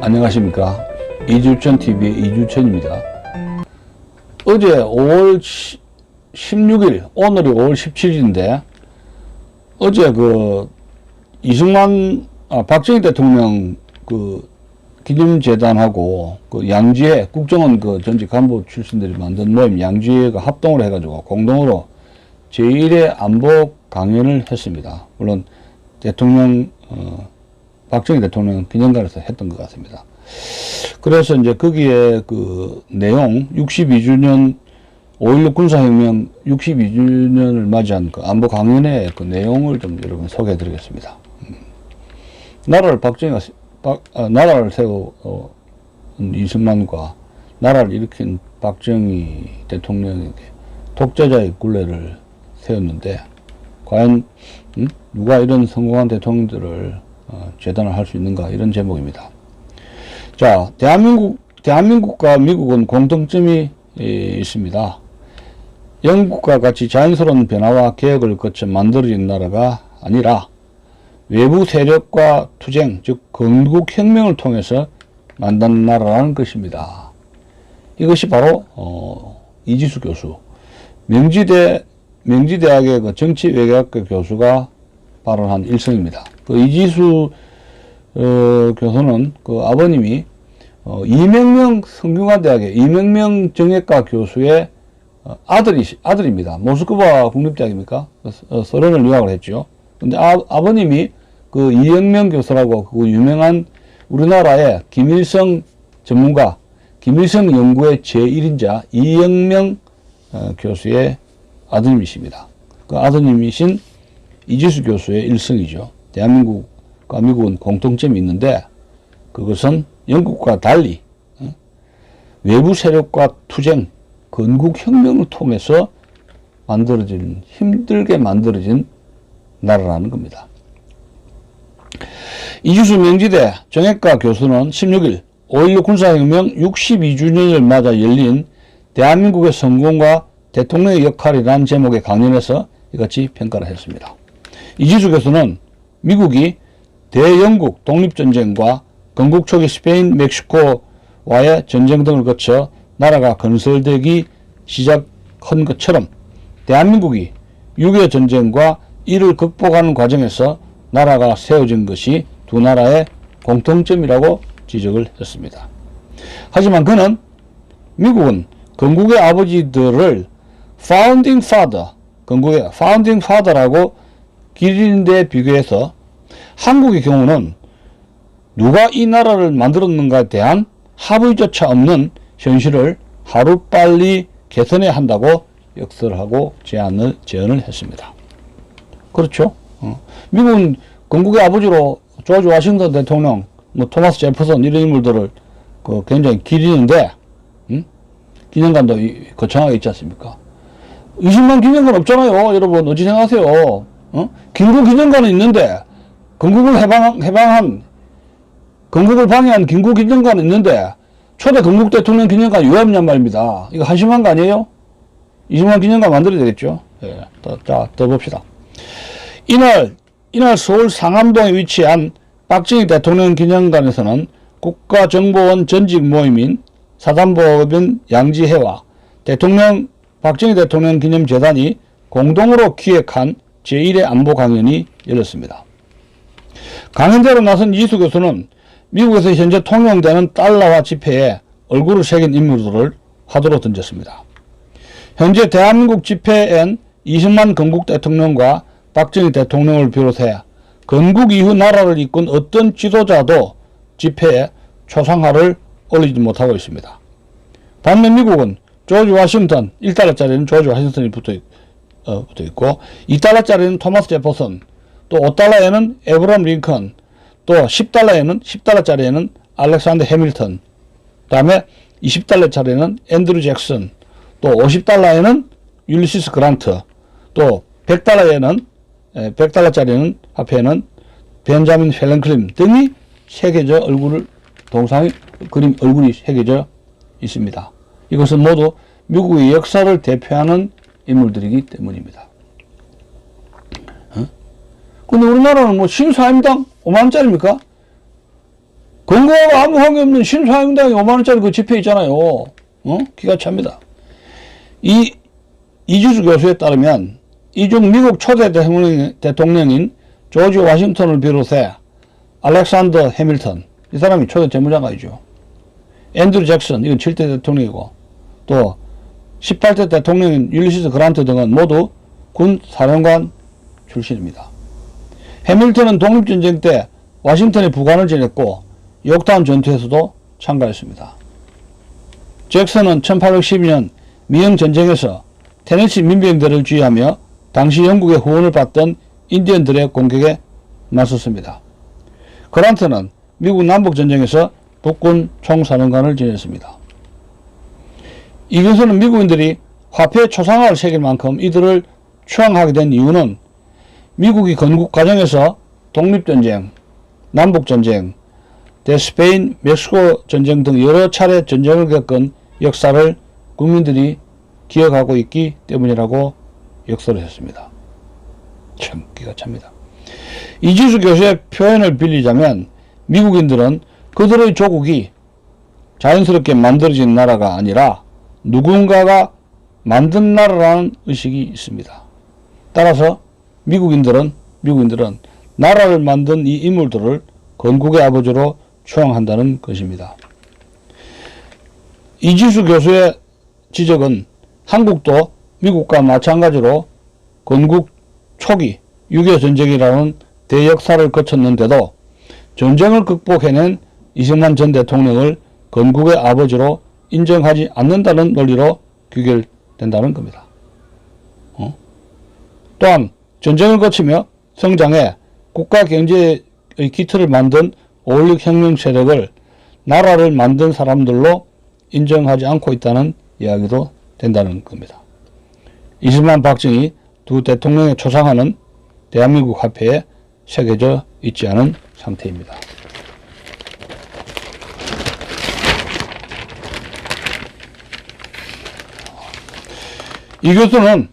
안녕하십니까. 이주천TV의 이주천입니다. 어제 5월 16일, 오늘이 5월 17일인데, 어제 박정희 대통령 기념재단하고 양지회, 국정원 전직 간부 출신들이 만든 모임 양지회가 합동을 해가지고 공동으로 제1회 안보 강연을 했습니다. 물론 대통령, 박정희 대통령 기념관에서 했던 것 같습니다. 그래서 이제 거기에 내용 62주년 5.16 군사혁명 62주년을 맞이한 안보 강연의 내용을 좀 여러분 소개해 드리겠습니다. 나라를 세운 이승만과 나라를 일으킨 박정희 대통령에게 독재자의 굴레를 세웠는데 과연 누가 이런 성공한 대통령들을 재단을 할 수 있는가, 이런 제목입니다. 자, 대한민국과 미국은 공통점이 있습니다. 영국과 같이 자연스러운 변화와 개혁을 거쳐 만들어진 나라가 아니라 외부 세력과 투쟁, 즉 건국혁명을 통해서 만든 나라라는 것입니다. 이것이 바로 이지수 교수, 명지대학의 정치외교학과 교수가 발언한 일성입니다. 이지수 교수는 아버님이 이명명 성균관대학의 이명명 정외과 교수의 아들입니다. 모스크바 국립대학입니까? 소련을 유학을 했죠. 근데 아버님이 이영명 교수라고 유명한 우리나라의 김일성 전문가, 김일성 연구의 제1인자 이영명 교수의 아드님이십니다. 아드님이신 이지수 교수의 일성이죠. 대한민국과 미국은 공통점이 있는데, 그것은 영국과 달리 외부 세력과 투쟁, 건국혁명을 통해서 힘들게 만들어진 나라라는 겁니다. 이지수 명지대 정외과 교수는 16일 5.16 군사혁명 62주년을 맞아 열린 대한민국의 성공과 대통령의 역할이라는 제목의 강연에서 이같이 평가를 했습니다. 이지수 교수는 미국이 대영국 독립전쟁과 건국 초기 스페인, 멕시코와의 전쟁 등을 거쳐 나라가 건설되기 시작한 것처럼 대한민국이 6.25 전쟁과 이를 극복하는 과정에서 나라가 세워진 것이 두 나라의 공통점이라고 지적을 했습니다. 하지만 그는 미국은 건국의 아버지들을 Founding Father, 건국의 Founding Father라고 기리는 데 비교해서 한국의 경우는 누가 이 나라를 만들었는가에 대한 합의조차 없는 현실을 하루빨리 개선해야 한다고 역설하고 제안을 했습니다. 그렇죠. 미국은 건국의 아버지로 조지 워싱턴 대통령, 토마스 제퍼슨 이런 인물들을 굉장히 기리는데, 기념관도 거창하게 있지 않습니까? 20만 기념관 없잖아요. 여러분 어찌 생각하세요? 김구 기념관은 있는데, 건국을 방해한 김구 기념관은 있는데 초대 건국 대통령 기념관 왜 없냔 말입니다. 이거 한심한 거 아니에요? 20만 기념관 만들어야 되겠죠. 예, 더 봅시다. 이날 서울 상암동에 위치한 박정희 대통령 기념관에서는 국가정보원 전직 모임인 사단법인 양지회와 박정희 대통령 기념재단이 공동으로 기획한 제1회 안보 강연이 열렸습니다. 강연자로 나선 이지수 교수는 미국에서 현재 통용되는 달러와 지폐에 얼굴을 새긴 인물들을 화두로 던졌습니다. 현재 대한민국 지폐엔 이승만 건국 대통령과 박정희 대통령을 비롯해 건국 이후 나라를 이끈 어떤 지도자도 지폐에 초상화를 올리지 못하고 있습니다. 반면 미국은 조지 워싱턴, 1달러짜리는 조지 워싱턴이 붙어 있고 2달러짜리는 토마스 제퍼슨, 또 5달러에는 에브람 링컨, 또 10달러짜리에는 알렉산더 해밀턴, 그 다음에 20달러짜리에는 앤드루 잭슨, 또 50달러에는 율리시스 그란트, 또 100달러짜리는 화폐에는 벤자민 프랭클린 등이 새겨져 얼굴이 새겨져 있습니다. 이것은 모두 미국의 역사를 대표하는 인물들이기 때문입니다. 근데 우리나라는 신사임당 5만원짜리입니까? 근거가 아무 관계 없는 신사임당이 5만원짜리 그 지폐 있잖아요. 기가 찹니다. 이주수 교수에 따르면 이중 미국 초대 대통령인 조지 워싱턴을 비롯해 알렉산더 해밀턴, 이 사람이 초대 재무장관이죠. 앤드류 잭슨, 이건 7대 대통령이고, 또 18대 대통령인 율리시스 그란트 등은 모두 군 사령관 출신입니다. 해밀턴은 독립전쟁 때 워싱턴의 부관을 지냈고 욕타운 전투에서도 참가했습니다. 잭슨은 1812년 미영 전쟁에서 테네시 민병대를 지휘하며 당시 영국의 후원을 받던 인디언들의 공격에 맞섰습니다. 그란트는 미국 남북전쟁에서 북군 총사령관을 지냈습니다. 이 교수는 미국인들이 화폐에 초상화를 새길 만큼 이들을 추앙하게 된 이유는 미국이 건국 과정에서 독립전쟁, 남북전쟁, 대스페인, 멕시코 전쟁 등 여러 차례 전쟁을 겪은 역사를 국민들이 기억하고 있기 때문이라고 역설을 했습니다. 참 기가 찹니다. 이지수 교수의 표현을 빌리자면 미국인들은 그들의 조국이 자연스럽게 만들어진 나라가 아니라 누군가가 만든 나라라는 의식이 있습니다. 따라서 미국인들은 나라를 만든 이 인물들을 건국의 아버지로 추앙한다는 것입니다. 이지수 교수의 지적은 한국도 미국과 마찬가지로 건국 초기 6.25 전쟁이라는 대역사를 거쳤는데도 전쟁을 극복해낸 이승만 전 대통령을 건국의 아버지로 인정하지 않는다는 논리로 귀결된다는 겁니다. 또한 전쟁을 거치며 성장해 국가 경제의 기틀을 만든 5.16 혁명 세력을 나라를 만든 사람들로 인정하지 않고 있다는 이야기도 된다는 겁니다. 이승만, 박정희 두 대통령의 초상화는 대한민국 화폐에 새겨져 있지 않은 상태입니다. 이 교수는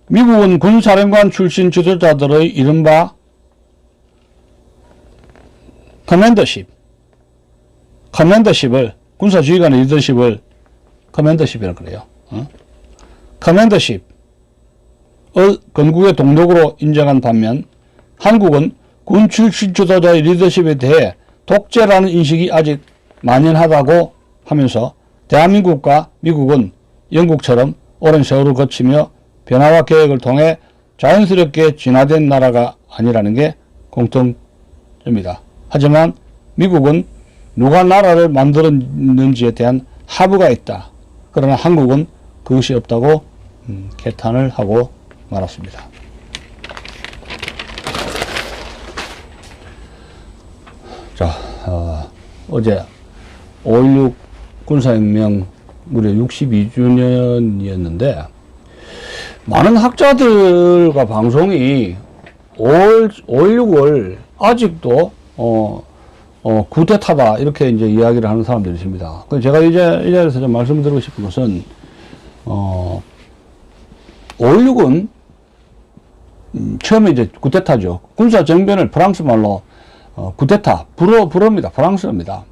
미국은 군사령관 출신 지도자들의 이른바 커맨더십을 군사지휘관의 리더십을 커맨더십이라고 그래요. 커맨더십을 건국의 동력으로 인정한 반면 한국은 군 출신 지도자의 리더십에 대해 독재라는 인식이 아직 만연하다고 하면서 대한민국과 미국은 영국처럼 오랜 세월을 거치며 변화와 개혁을 통해 자연스럽게 진화된 나라가 아니라는 게 공통점이다. 하지만 미국은 누가 나라를 만들었는지에 대한 하부가 있다. 그러나 한국은 그것이 없다고 개탄을 하고 말았습니다. 자, 어제 5.16 군사혁명 무려 62주년이었는데 많은 학자들과 방송이 5.16을 아직도 쿠데타다 이렇게 이제 이야기를 하는 사람들이 있습니다. 제가 이 자리에서 좀 말씀드리고 싶은 것은 5.16은 처음에 이제 쿠데타죠. 군사 정변을 프랑스 말로 쿠데타, 불어입니다. 프랑스어입니다.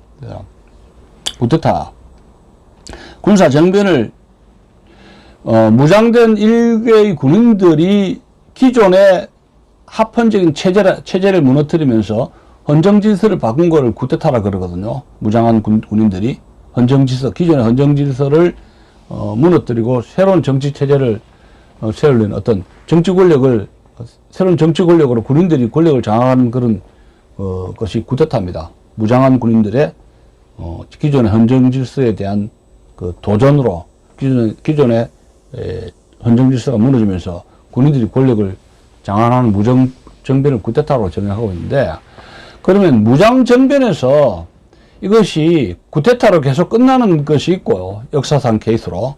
쿠데타. 군사 정변을 무장된 일개의 군인들이 기존의 합헌적인 체제를 무너뜨리면서 헌정질서를 바꾼 거를 쿠데타라 그러거든요. 무장한 군인들이 기존의 헌정질서를 무너뜨리고 새로운 정치 체제를 세우려는 어떤 정치 권력을 새로운 정치 권력으로 군인들이 권력을 장악하는 그런 것이 쿠데타입니다. 무장한 군인들의 기존의 헌정질서에 대한 그 도전으로 기존의 헌정질서가 무너지면서 군인들이 권력을 장악하는 무장정변을 쿠데타로 정의하고 있는데, 그러면 무장정변에서 이것이 쿠데타로 계속 끝나는 것이 있고요. 역사상 케이스로.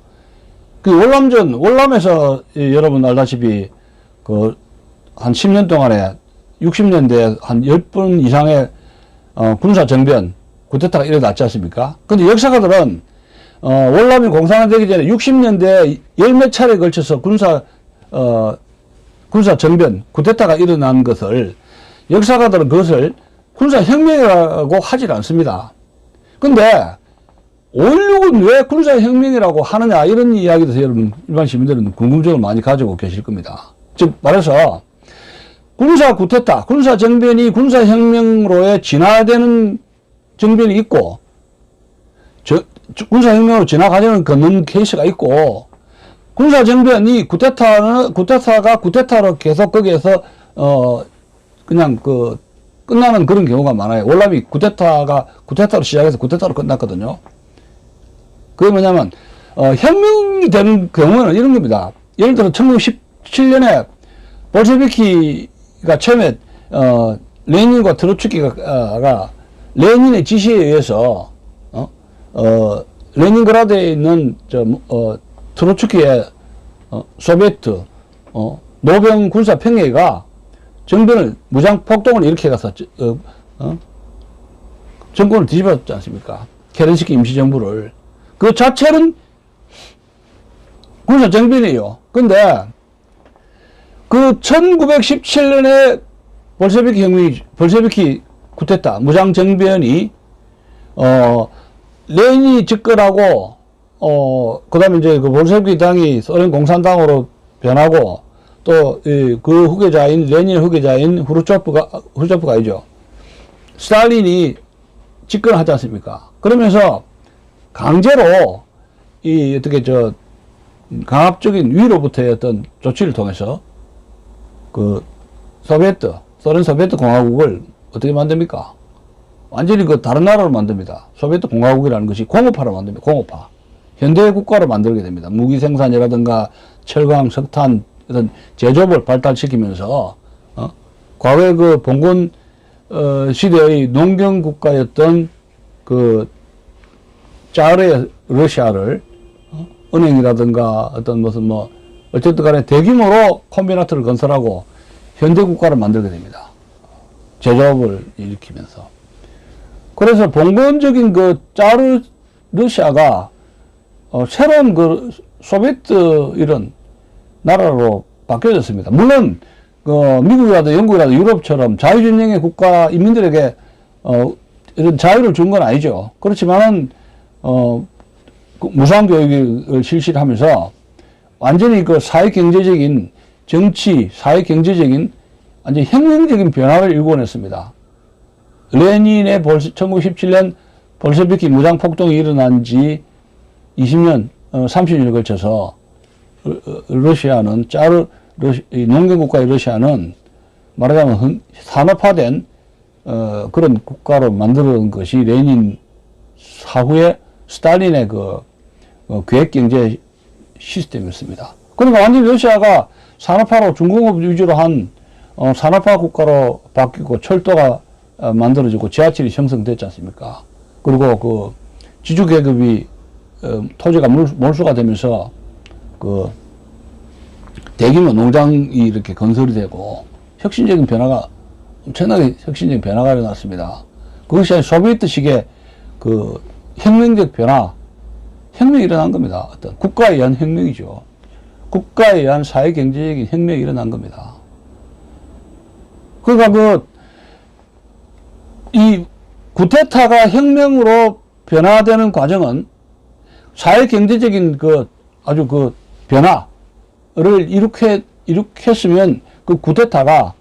그 월남에서 여러분 알다시피 한 10년 동안에 60년대에 한 10번 이상의 군사정변, 쿠데타가 일어났지 않습니까? 근데 역사가들은 월남이 공산화되기 전에 60년대 열 몇 차례에 걸쳐서 군사 정변, 쿠데타가 일어난 것을 역사가들은 그것을 군사혁명이라고 하질 않습니다. 근데 5.16은 왜 군사혁명이라고 하느냐, 이런 이야기도 여러분, 일반 시민들은 궁금증을 많이 가지고 계실 겁니다. 즉, 말해서, 군사 쿠데타, 군사 정변이 군사혁명으로의 진화되는 정변이 있고, 군사혁명으로 진화가려는 걷는 케이스가 있고, 군사정변이 쿠데타가 쿠데타로 계속 거기에서, 그냥 끝나는 그런 경우가 많아요. 월남이 쿠데타로 시작해서 쿠데타로 끝났거든요. 그게 뭐냐면, 혁명이 되는 경우는 이런 겁니다. 예를 들어, 1917년에 볼셰비키가 처음에, 레닌과 트로츠키가, 레닌의 지시에 의해서, 레닌그라드에 있는, 트로츠키의, 소비에트, 노병 군사 평예가 정변을, 무장 폭동을 일으켜가서, 정권을 뒤집었지 않습니까? 케렌스키 임시정부를. 그 자체는 군사 정변이에요. 근데 그 1917년에 볼셰비키 쿠데타, 무장 정변이, 레닌이 집권하고, 그 다음에 이제 그 볼셰비키 당이 소련 공산당으로 변하고, 또, 그 후계자인, 레닌 후계자인 후르초프가 아니죠. 스탈린이 집권을 하지 않습니까? 그러면서 강제로, 강압적인 위로부터의 어떤 조치를 통해서, 소련 소비에트 공화국을 어떻게 만듭니까? 완전히 다른 나라로 만듭니다. 소비에트 공화국이라는 것이 공업화로 만듭니다. 공업화. 현대 국가로 만들게 됩니다. 무기 생산이라든가 철강, 석탄, 어떤 제조업을 발달시키면서, 과거의 봉건, 시대의 농경 국가였던 짜르의 러시아를, 은행이라든가 어떤 어쨌든 간에 대규모로 콤비나트를 건설하고 현대 국가를 만들게 됩니다. 제조업을 일으키면서. 그래서 봉건적인 짜르 러시아가, 새로운 소비에트 이런 나라로 바뀌어졌습니다. 물론, 미국이라도 영국이라도 유럽처럼 자유진영의 국가 인민들에게, 이런 자유를 준 건 아니죠. 그렇지만은, 무상교육을 실시를 하면서 완전히 사회경제적인, 정치, 사회경제적인 완전 혁명적인 변화를 일궈냈습니다. 레닌의 1917년 볼셰비키 무장폭동이 일어난 지 20년, 30년에 걸쳐서 러시아는 농경국가의 러시아는 말하자면 산업화된 그런 국가로 만드는 것이 레닌 사후에 스탈린의 계획경제 시스템이었습니다. 그러니까 완전히 러시아가 산업화로 중공업 위주로 한 산업화 국가로 바뀌고 철도가 만들어지고 지하철이 형성됐지 않습니까? 그리고 지주계급이 토지가 몰수가 되면서 대규모 농장이 이렇게 건설이 되고 엄청나게 혁신적인 변화가 일어났습니다. 그것이 소비에트식의 혁명적 혁명이 일어난 겁니다. 어떤 국가에 의한 혁명이죠. 국가에 의한 사회경제적인 혁명이 일어난 겁니다. 그러니까 이 쿠데타가 혁명으로 변화되는 과정은 사회경제적인 아주 변화를 일으켰으면 쿠데타가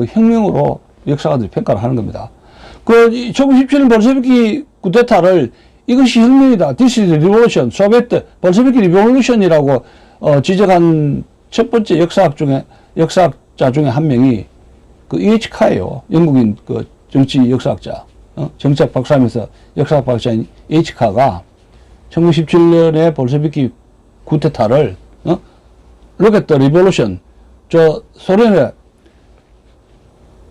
혁명으로 역사가들이 평가를 하는 겁니다. 1917년 볼셰비키 쿠데타를 이것이 혁명이다. This is revolution. 소비에트, 볼셰비키 리볼루션이라고 지적한 첫 번째 역사학자 중에 한 명이 E.H. 카예요. 영국인 정치 역사학자. 정치학 박사하면서 역사학 박사인 E.H. 카가 1917년에 볼셰비키 쿠데타를, look at the revolution.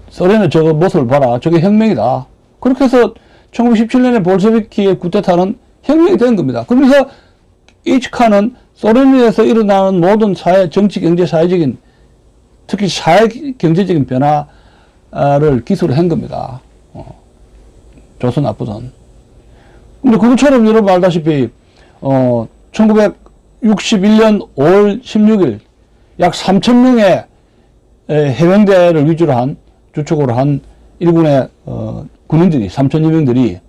소련의 저거 모습을 봐라. 저게 혁명이다. 그렇게 해서 1917년에 볼셰비키의 쿠데타는 혁명이 된 겁니다. 그러면서 이치카는 소련에서 일어나는 모든 정치, 경제, 사회적인, 특히 사회 경제적인 변화를 기술을 한 겁니다. 조선 나쁘던. 근데 그것처럼 여러분 알다시피 1961년 5월 16일 약 3,000명의 해병대를 주축으로 한 일본의 군인들이 3천여 명들이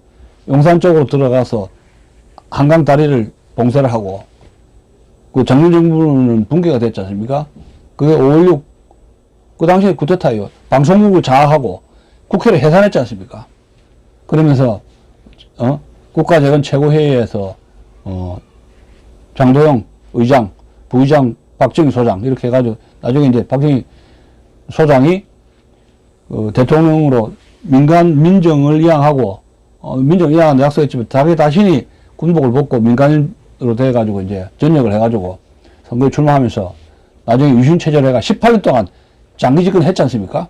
용산 쪽으로 들어가서 한강 다리를 봉쇄를 하고 그 장군 정부는 붕괴가 됐지 않습니까? 그게 5.16 그 당시에 쿠데타예요. 방송국을 장악하고 국회를 해산했지 않습니까? 그러면서 국가재건 최고회의에서 장도영 의장, 부의장 박정희 소장 이렇게 해가지고 나중에 이제 박정희 소장이 대통령으로 민정을 이양하고 민정 이양한다 약속했지만 자기 자신이 군복을 벗고 민간인으로 돼가지고 이제 전역을 해가지고 선거에 출마하면서 나중에 유신체제를 해가 18년 동안 장기 집권을 했지 않습니까?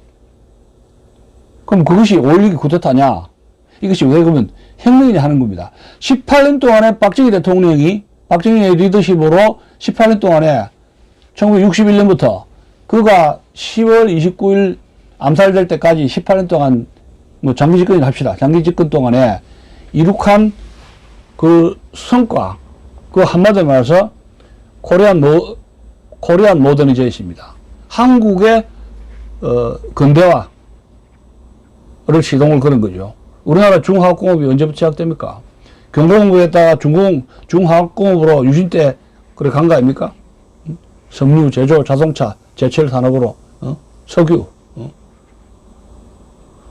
그럼 그것이 5.16이 쿠데타냐? 이것이 왜 그러면 혁명이냐 하는 겁니다. 18년 동안에 박정희 대통령이 박정희의 리더십으로 18년 동안에 1961년부터 그가 10월 29일 암살될 때까지 18년 동안 뭐 장기 집권이라 합시다. 장기 집권 동안에 이룩한 그 성과, 그 한마디로 말해서 코리안 모더니제이션입니다. 한국의 근대화를 시동을 거는 거죠. 우리나라 중화학공업이 언제부터 시작됩니까? 경공부에다가 중화학공업으로 유신 때 그래 간 거 아닙니까? 섬유, 제조, 자동차, 제철 산업으로 석유.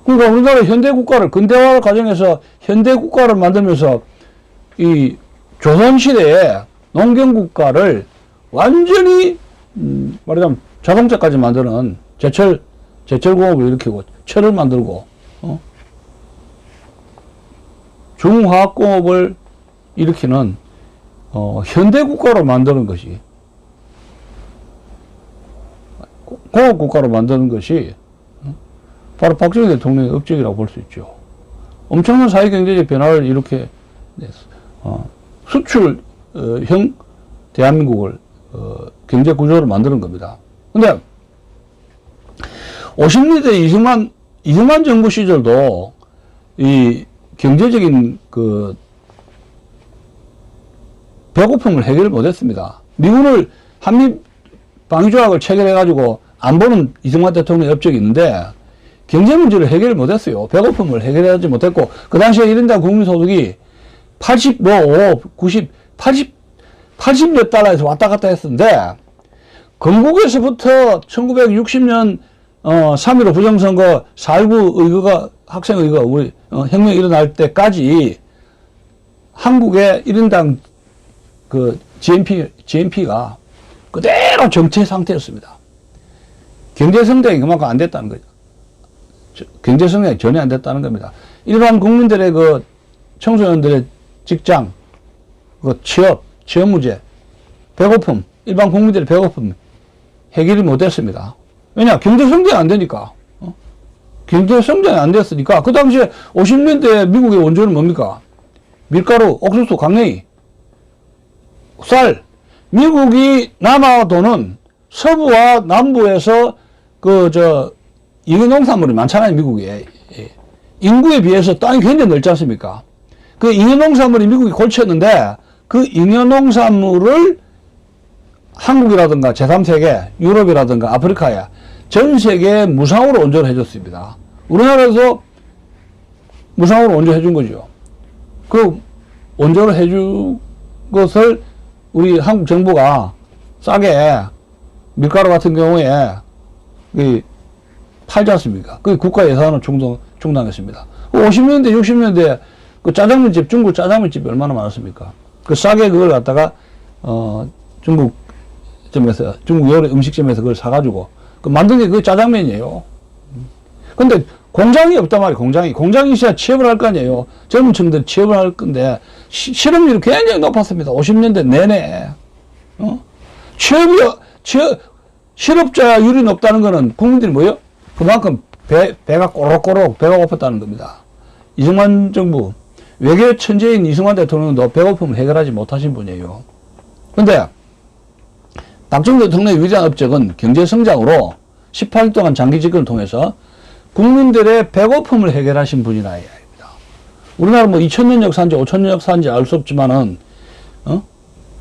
그러니까 우리나라 현대 국가를 근대화 과정에서 현대 국가를 만들면서 이 조선 시대에 농경 국가를 완전히 말하자면 자동차까지 만드는 제철 공업을 일으키고 철을 만들고 중화학 공업을 일으키는 현대 국가로 만드는 것이 공업 국가로 만드는 것이 바로 박정희 대통령의 업적이라고 볼 수 있죠. 엄청난 사회 경제적 변화를 이렇게 수출형 대한민국을 경제 구조를 만드는 겁니다. 근데 50년대 이승만 정부 시절도 이 경제적인 그 배고픔을 해결을 못했습니다. 미군을 한미 방위조약을 체결해가지고 안보는 이승만 대통령의 업적이 있는데 경제 문제를 해결을 못했어요. 배고픔을 해결하지 못했고 그 당시에 1인당 국민소득이 80몇 달러에서 왔다 갔다 했었는데 건국에서부터 1960년 3.15 부정선거 4.19 의거가 학생의거 우리 혁명이 일어날 때까지 한국의 1인당 그 GNP가 그대로 정체 상태였습니다. 경제 성장이 그만큼 안 됐다는 거죠. 경제 성장이 전혀 안 됐다는 겁니다. 일반 국민들의 그 청소년들의 직장, 그 취업 문제, 배고픔, 일반 국민들의 배고픔 해결이 못 됐습니다. 왜냐? 경제 성장이 안 되니까. 경제 성장이 안 됐으니까 그 당시에 50년대 미국의 원조는 뭡니까? 밀가루, 옥수수, 강냉이, 쌀. 미국이 남아도는 서부와 남부에서 잉여농산물이 많잖아요, 미국에. 인구에 비해서 땅이 굉장히 넓지 않습니까? 그 잉여농산물이 미국이 골쳤는데 그 잉여농산물을 한국이라든가 제3세계, 유럽이라든가 아프리카에 전 세계에 무상으로 원조를 해줬습니다. 우리나라에서 무상으로 원조해 준 거죠. 그 원조를 해준 것을 우리 한국 정부가 싸게 밀가루 같은 경우에 팔지 않습니까? 그 국가 예산은 중단했습니다. 50년대, 60년대 그 짜장면집, 중국 짜장면집이 얼마나 많았습니까? 그 싸게 그걸 갖다가 중국점에서, 중국 요리 음식점에서 그걸 사가지고 그 만든 게 그 짜장면이에요. 근데 공장이 없단 말이에요. 공장이 있어야 취업을 할 거 아니에요. 젊은 층들이 취업을 할 건데 실업률이 굉장히 높았습니다. 50년대 내내. 실업자율이 높다는 거는 국민들이 뭐예요? 그만큼 배가 꼬록꼬록 배가 고팠다는 겁니다. 이승만 정부, 외교 천재인 이승만 대통령도 배고픔을 해결하지 못하신 분이에요. 근데 박정희 대통령의 위대한 업적은 경제 성장으로 18년 동안 장기 집권을 통해서 국민들의 배고픔을 해결하신 분이라 해야 합니다. 우리나라 뭐 2000년 역사인지 5000년 역사인지 알 수 없지만은,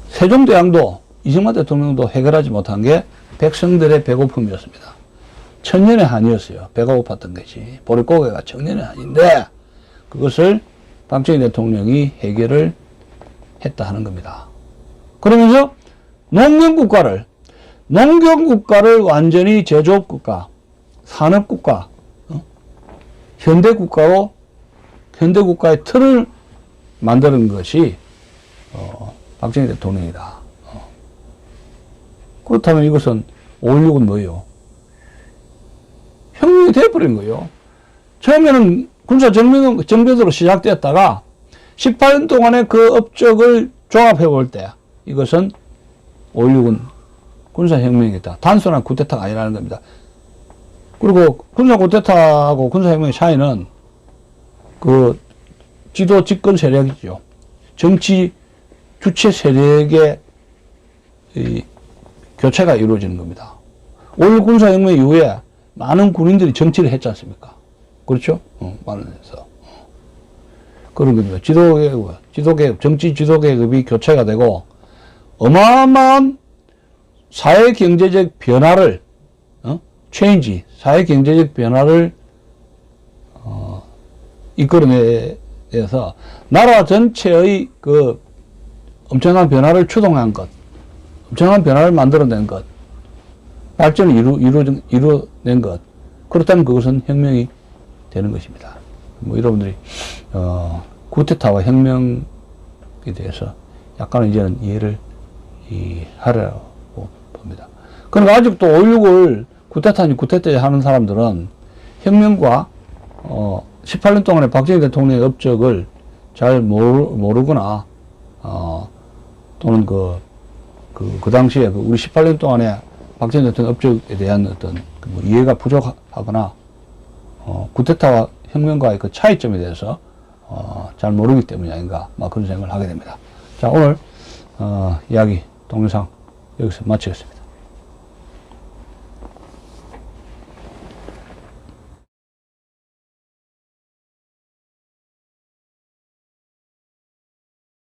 세종대왕도 이승만 대통령도 해결하지 못한 게 백성들의 배고픔이었습니다. 천년의 한이었어요. 배가 고팠던 것이. 보릿고개가 천년의 한인데, 그것을 박정희 대통령이 해결을 했다 하는 겁니다. 그러면서 농경국가를 완전히 제조업국가, 산업국가, 현대국가의 틀을 만드는 것이 박정희 대통령이다. 그렇다면 이것은 5.16은 뭐예요? 혁명이 되어버린 거예요. 처음에는 군사 정변으로 시작되었다가 18년 동안의 그 업적을 조합해 볼 때 이것은 5.16은 군사혁명이다. 단순한 쿠데타가 아니라는 겁니다. 그리고 군사 쿠데타하고 군사혁명의 차이는 그 지도 집권 세력이죠. 정치 주체 세력의 이 교체가 이루어지는 겁니다. 5.16 군사혁명 이후에 많은 군인들이 정치를 했지 않습니까? 그렇죠? 많은 데서. 그런 겁니다. 지도개혁, 정치 지도개혁이 교체가 되고, 어마어마한 사회 경제적 변화를, 사회 경제적 변화를, 이끌어내서, 나라 전체의 그 엄청난 변화를 추동한 것, 엄청난 변화를 만들어낸 것, 발전을 이루어낸 것, 그렇다면 그것은 혁명이 되는 것입니다. 뭐 여러분들이 쿠데타와 혁명에 대해서 약간은 이제는 이해를 하라고 봅니다. 그러니까 아직도 5.16을 쿠데타 하는 사람들은 혁명과 18년 동안의 박정희 대통령의 업적을 잘 모르거나 또는 그 당시에 우리 18년 동안의 박정희 대통령 업적에 대한 어떤 뭐 이해가 부족하거나 쿠데타와 혁명과의 그 차이점에 대해서 잘 모르기 때문이 아닌가 막 그런 생각을 하게 됩니다. 자, 오늘 이야기 동영상 여기서 마치겠습니다.